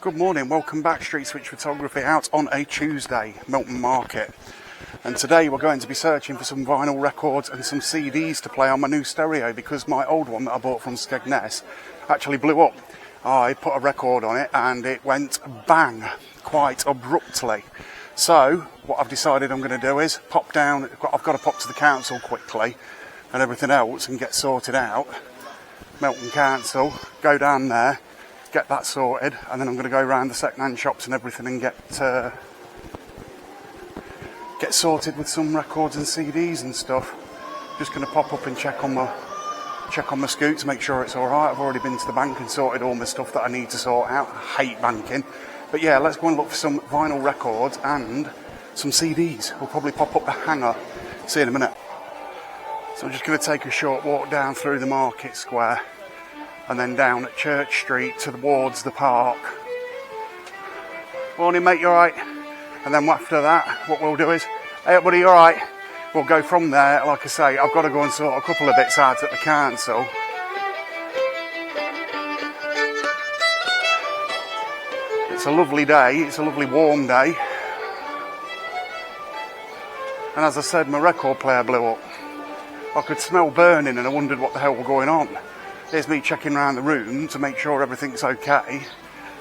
Good morning, welcome back, Street Switch Photography out on a Tuesday, Melton Market. And today we're going to be searching for some vinyl records and some CDs to play on my new stereo because my old one that I bought from Skegness actually blew up. I put a record on it and it went bang quite abruptly. So what I've decided I'm going to do is pop down, I've got to pop to the council quickly and everything else and get sorted out. Melton Council, go down there, get that sorted, and then I'm going to go around the second-hand shops and everything and get sorted with some records and CDs and stuff. Just going to pop up and check on my scoot to make sure it's all right. I've already been to the bank and sorted all my stuff that I need to sort out. I hate banking, but yeah, let's go and look for some vinyl records and some CDs. We'll probably pop up the hanger. See you in a minute. So I'm just going to take a short walk down through the market square and then down at Church Street towards the park. Morning mate, you alright? And then after that, what we'll do is, hey buddy, you alright? We'll go from there. Like I say, I've got to go and sort a couple of bits out at the council. It's a lovely day, it's a lovely warm day. And as I said, my record player blew up. I could smell burning and I wondered what the hell was going on. Here's me checking around the room to make sure everything's okay.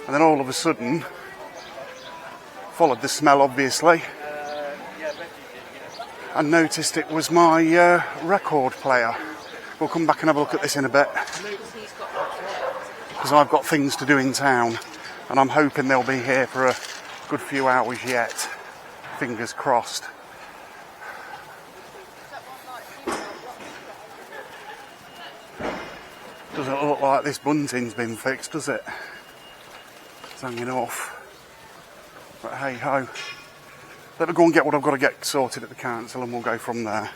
And then all of a sudden, followed the smell obviously, and noticed it was my record player. We'll come back and have a look at this in a bit. Because I've got things to do in town. And I'm hoping they'll be here for a good few hours yet. Fingers crossed. Doesn't look like this bunting's been fixed, does it? It's hanging off. But hey ho. Let me go and get what I've got to get sorted at the council and we'll go from there.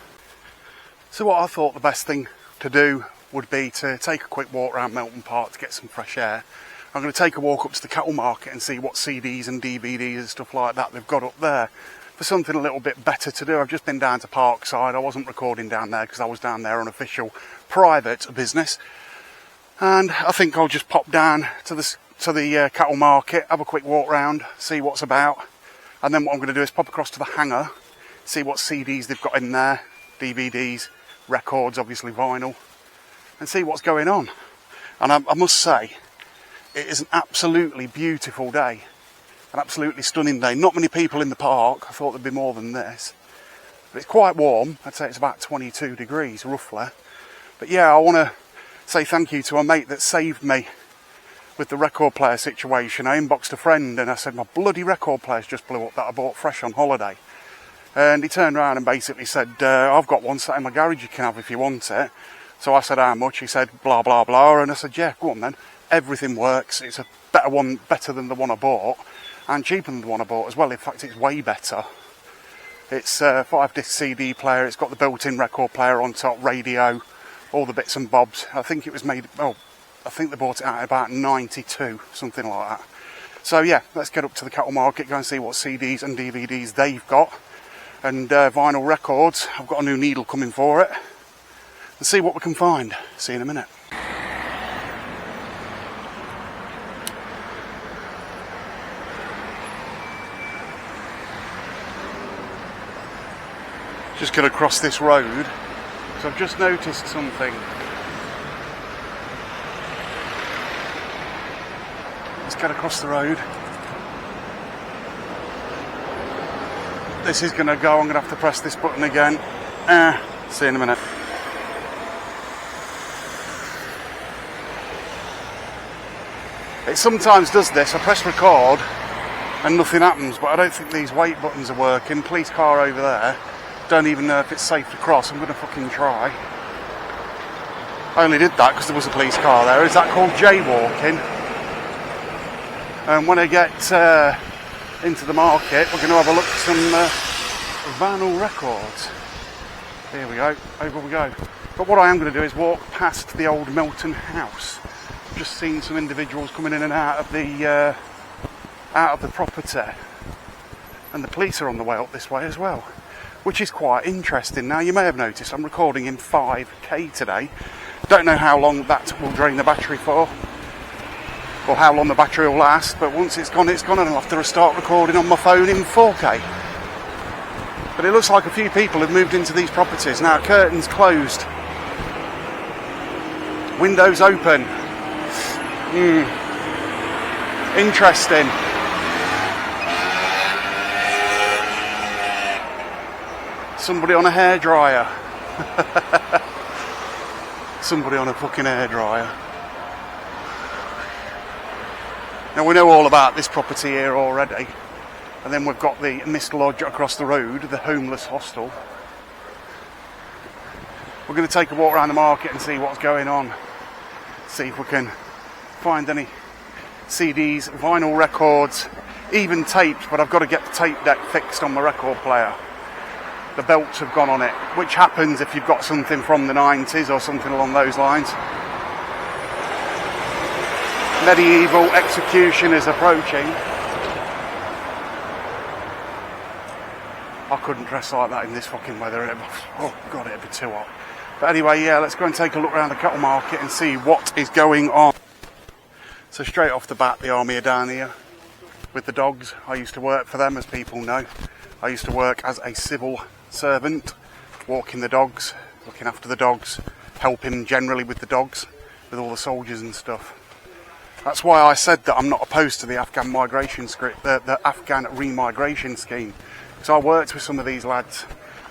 So what I thought the best thing to do would be to take a quick walk around Melton Park to get some fresh air. I'm going to take a walk up to the cattle market and see what CDs and DVDs and stuff like that they've got up there. For something a little bit better to do. I've just been down to Parkside. I wasn't recording down there because I was down there on official private business. And I think I'll just pop down to the cattle market, have a quick walk round, see what's about. And then what I'm going to do is pop across to the hangar, see what CDs they've got in there, DVDs, records, obviously vinyl, and see what's going on. And I must say, it is an absolutely beautiful day, an absolutely stunning day. Not many people in the park. I thought there'd be more than this. But it's quite warm. I'd say it's about 22 degrees roughly. But yeah, I want to say thank you to a mate that saved me with the record player situation. I inboxed a friend and I said, my bloody record player's just blew up that I bought fresh on holiday. And he turned around and basically said, I've got one sat in my garage you can have if you want it. So I said, how much? He said, blah, blah, blah. And I said, yeah, go on then. Everything works. It's a better one, better than the one I bought, and cheaper than the one I bought as well. In fact, it's way better. It's a 5-disc CD player. It's got the built-in record player on top, radio, all the bits and bobs. I think it was made, I think they bought it out at about 92, something like that. So yeah, let's get up to the cattle market, go and see what CDs and DVDs they've got. And vinyl records, I've got a new needle coming for it. And see what we can find. See you in a minute. Just going to cross this road. So I've just noticed something. Let's get across the road. This is going to go. I'm going to have to press this button again. See you in a minute. It sometimes does this. I press record and nothing happens, but I don't think these wait buttons are working. Police car over there. Don't even know if it's safe to cross. I'm going to fucking try. I only did that because there was a police car there. Is that called jaywalking? And when I get into the market, we're going to have a look at some vinyl records. Here we go. Over we go. But what I am going to do is walk past the old Melton house. I've just seen some individuals coming in and out of the property. And the police are on the way up this way as well, which is quite interesting. Now, you may have noticed I'm recording in 5K today. Don't know how long that will drain the battery for. or how long the battery will last, but once it's gone, and I'll have to start recording on my phone in 4K. But it looks like a few people have moved into these properties. Now, curtains closed. Windows open. Interesting. Somebody on a hairdryer. Somebody on a fucking hairdryer. Now, we know all about this property here already. And then we've got the Mist Lodge across the road, the homeless hostel. We're going to take a walk around the market and see what's going on. See if we can find any CDs, vinyl records, even tapes, but I've got to get the tape deck fixed on my record player. The belts have gone on it, which happens if you've got something from the 90s or something along those lines. Medieval execution is approaching. I couldn't dress like that in this fucking weather. Oh God, it'd be too hot. But anyway, yeah, let's go and take a look around the cattle market and see what is going on. So straight off the bat, the army are down here with the dogs. I used to work for them, as people know. I used to work as a civil servant, walking the dogs, looking after the dogs, helping generally with the dogs, with all the soldiers and stuff. That's why I said that I'm not opposed to the Afghan migration script, the Afghan remigration scheme. Because I worked with some of these lads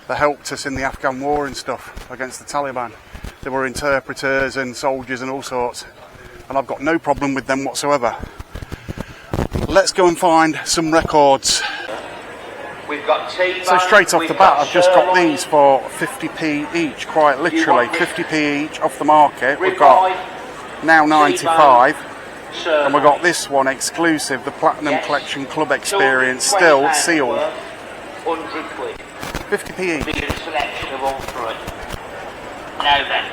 that helped us in the Afghan war and stuff against the Taliban. They were interpreters and soldiers and all sorts. And I've got no problem with them whatsoever. Let's go and find some records. We've got so straight off the bat, I've just got these for 50p each, quite literally. 50p each off the market. We've got now 95. And we've got this one exclusive, the Platinum Collection Club Experience, still sealed. 50p each.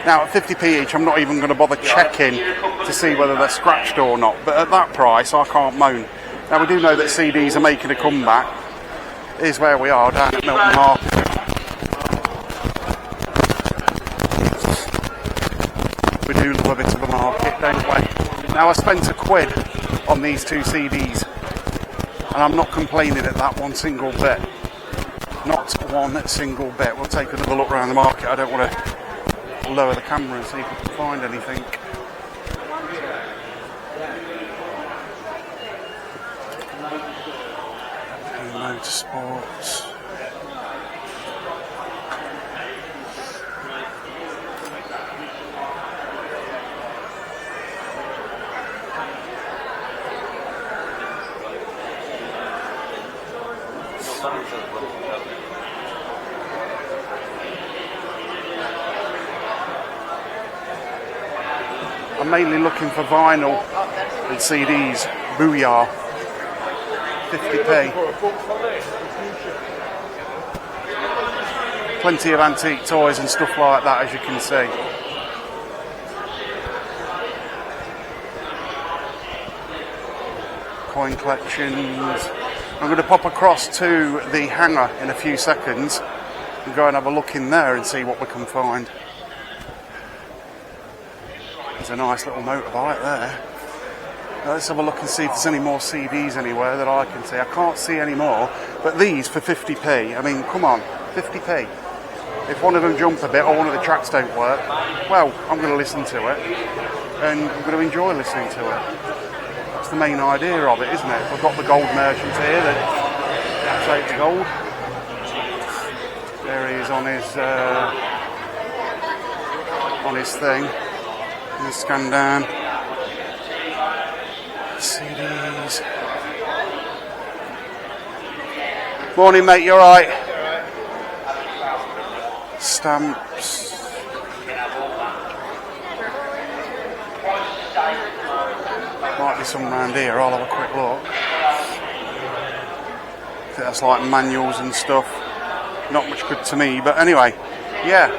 Now at 50p each, I'm not even going to bother checking to see whether they're scratched or not. But at that price, I can't moan. Now we do know that CDs are making a comeback. Here's where we are, down at Melton Market. We do love a bit of a market, don't we? Now I spent £1 on these two CDs. And I'm not complaining at that one single bit. Not one single bit. We'll take another look around the market. I don't want to lower the camera and see if we can find anything. Motorsports. I'm mainly looking for vinyl and CDs. Booyah. 50p. Plenty of antique toys and stuff like that, as you can see. Coin collections. I'm going to pop across to the hangar in a few seconds and go and have a look in there and see what we can find. There's a nice little motorbike there. Let's have a look and see if there's any more CDs anywhere that I can see. I can't see any more, but these for 50p, I mean, come on, 50p. If one of them jump a bit or one of the tracks don't work, well, I'm going to listen to it, and I'm going to enjoy listening to it. That's the main idea of it, isn't it? We've got the gold merchant here that takes gold. There he is on his thing. Let's scan down. CDs. Morning, mate, you alright? Stamps. Might be some around here, I'll have a quick look. I think that's like manuals and stuff. Not much good to me, but anyway, yeah.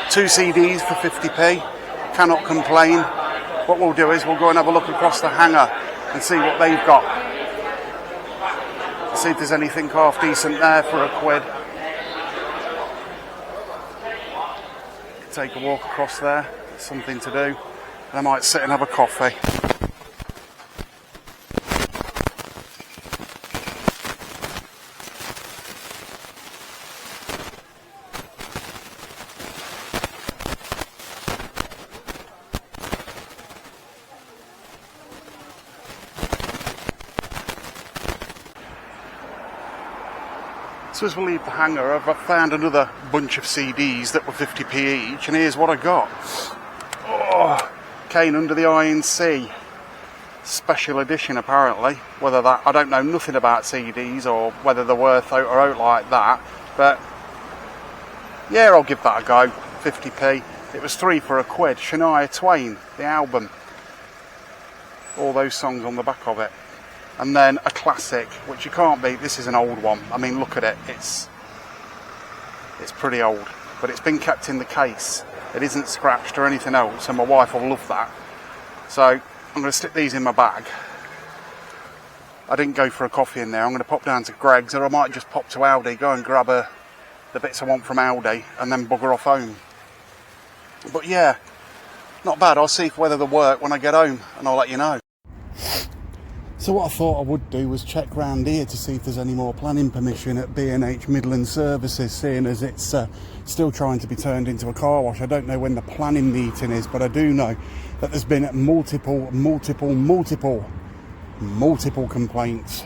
2 CDs for 50p. Cannot complain. What we'll do is we'll go and have a look across the hangar and see what they've got. See if there's anything half decent there for £1. Take a walk across there. Something to do. And I might sit and have a coffee. So as we leave the hangar, I've found another bunch of CDs that were 50p each, and here's what I got. Oh, Kane Under the Iron Sea. Special edition apparently. Whether that, I don't know nothing about CDs or whether they're worth out or out like that, but yeah, I'll give that a go. 50p. It was 3 for £1. Shania Twain, the album. All those songs on the back of it. And then a classic, which you can't beat. This is an old one. I mean, look at it. It's pretty old, but it's been kept in the case. It isn't scratched or anything else, and my wife will love that. So I'm going to stick these in my bag. I didn't go for a coffee in there. I'm going to pop down to Greg's, or I might just pop to Aldi, go and grab the bits I want from Aldi, and then bugger off home. But yeah, not bad. I'll see whether they work when I get home, and I'll let you know. So what I thought I would do was check round here to see if there's any more planning permission at B&H Midland Services, seeing as it's still trying to be turned into a car wash. I don't know when the planning meeting is, but I do know that there's been multiple complaints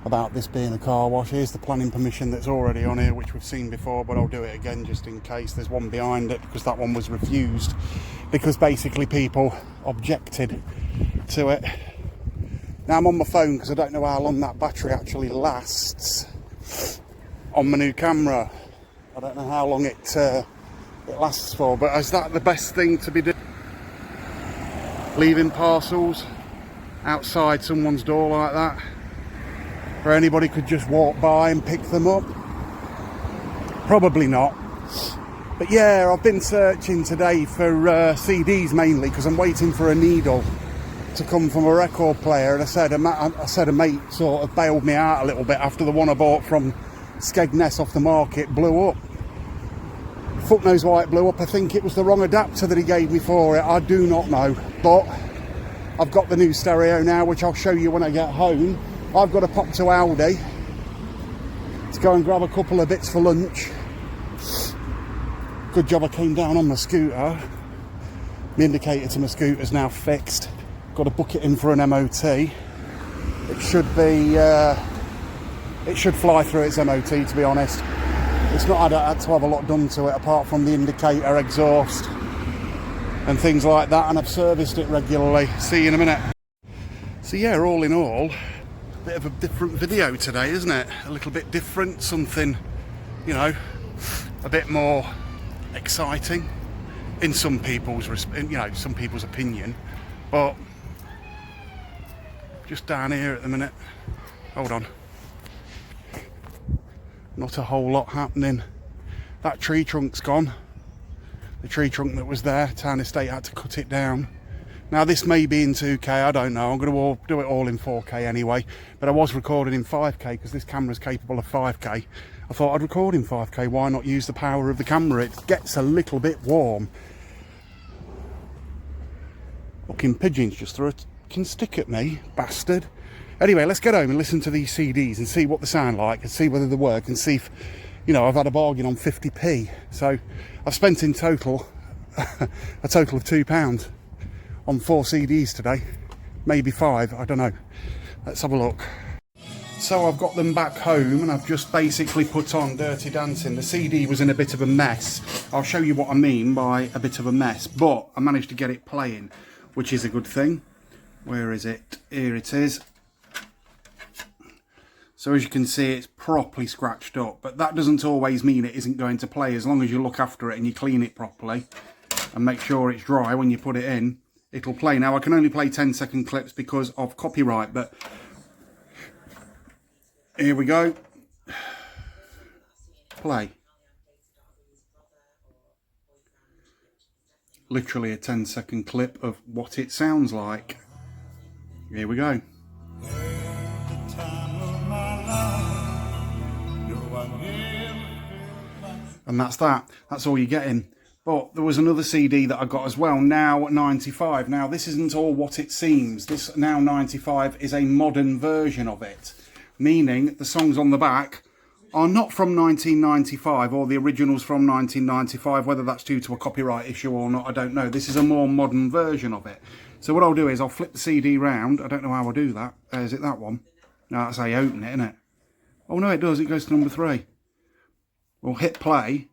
about this being a car wash. Here's the planning permission that's already on here, which we've seen before, but I'll do it again just in case. There's one behind it because that one was refused because basically people objected to it. Now I'm on my phone because I don't know how long that battery actually lasts on my new camera. I don't know how long it lasts for, but is that the best thing to be doing? Leaving parcels outside someone's door like that, where anybody could just walk by and pick them up? Probably not. But yeah, I've been searching today for CDs mainly because I'm waiting for a needle to come from a record player, and I said a mate sort of bailed me out a little bit after the one I bought from Skegness off the market blew up. Fuck knows why it blew up. I think it was the wrong adapter that he gave me for it. I do not know, but I've got the new stereo now, which I'll show you when I get home. I've got to pop to Aldi to go and grab a couple of bits for lunch. Good job I came down on my scooter. The indicator to my scooter's now fixed. Got to book it in for an MOT. It should be, it should fly through its MOT, to be honest. It's not had to have a lot done to it apart from the indicator, exhaust and things like that, and I've serviced it regularly. See you in a minute. So yeah, all in all, a bit of a different video today, isn't it? A little bit different, something, you know, a bit more exciting in some people's, some people's opinion, but just down here at the minute, hold on, not a whole lot happening. That tree trunk's gone. The tree trunk that was there, Town Estate had to cut it down. Now this may be in 2K, I don't know. I'm going to do it all in 4K anyway, but I was recording in 5K because this camera's capable of 5K. I thought I'd record in 5K, why not use the power of the camera? It gets a little bit warm. Fucking pigeons just threw a fucking stick at me, bastard. Anyway, let's get home and listen to these CDs and see what they sound like and see whether they work and see if, you know, I've had a bargain on 50p. So I've spent in total a total of £2 on 4 CDs today, maybe 5, I don't know. Let's have a look. So I've got them back home and I've just basically put on Dirty Dancing. The CD was in a bit of a mess. I'll show you what I mean by a bit of a mess, but I managed to get it playing, which is a good thing. Where is it? Here it is. So as you can see, it's properly scratched up, but that doesn't always mean it isn't going to play. As long as you look after it and you clean it properly and make sure it's dry when you put it in, it'll play. Now I can only play 10-second clips because of copyright, but here we go. Play. Literally a 10-second clip of what it sounds like. Here we go. And that's that. That's all you're getting. But there was another CD that I got as well, Now 95. Now, this isn't all what it seems. This Now 95 is a modern version of it, meaning the songs on the back are not from 1995 or the originals from 1995. Whether that's due to a copyright issue or not, I don't know. This is a more modern version of it. So what I'll do is I'll flip the CD round. I don't know how I'll do that. Is it that one? No, that's how you open it, isn't it? Oh no, it does. It goes to number 3. We'll hit play.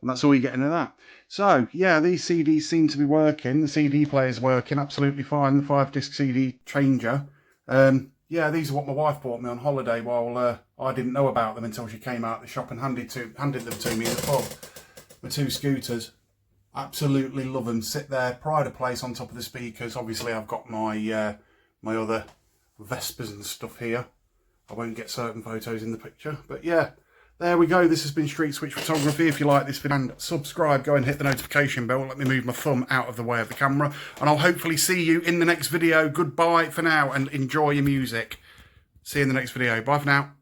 And that's all you're getting of that. So, yeah, these CDs seem to be working. The CD player's working absolutely fine. The 5-disc CD changer. Yeah, these are what my wife bought me on holiday while I didn't know about them until she came out of the shop and handed them to me in the pub. My 2 scooters. Absolutely love them. Sit there, pride of place on top of the speakers. Obviously, I've got my my other Vespers and stuff here. I won't get certain photos in the picture. But yeah. There we go, this has been Street Switch Photography. If you like this video, and subscribe, go and hit the notification bell. Let me move my thumb out of the way of the camera. And I'll hopefully see you in the next video. Goodbye for now and enjoy your music. See you in the next video. Bye for now.